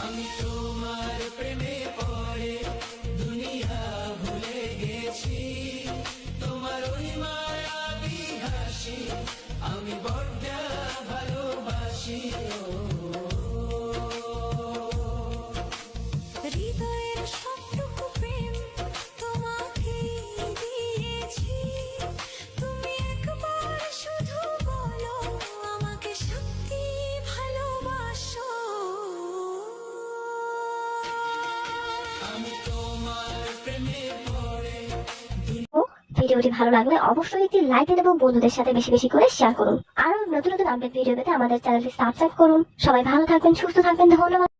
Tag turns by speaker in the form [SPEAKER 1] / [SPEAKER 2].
[SPEAKER 1] আমি তোমার প্রেমে পড়ে দুনিয়া ভুলে গেছি, তোমার ওই মায়াবী হাসি আমি বড্ড ভালোবাসি।
[SPEAKER 2] হৃদয়ের সবটুকু প্রেম তোমাকে দিয়েছি, তুমি একবার শুধু বলো আমাকে সত্যি ভালোবাসো।
[SPEAKER 1] আমি তোমার প্রেমে পড়ে।
[SPEAKER 3] ভিডিওটি ভালো লাগলে অবশ্যই একটি লাইক দিন এবং বন্ধুদের সাথে বেশি বেশি করে শেয়ার করুন। আরো নতুন নতুন আপডেট ভিডিও পেতে আমাদের চ্যানেলটি সাবস্ক্রাইব করুন। সবাই ভালো থাকবেন, সুস্থ থাকবেন, ধন্যবাদ।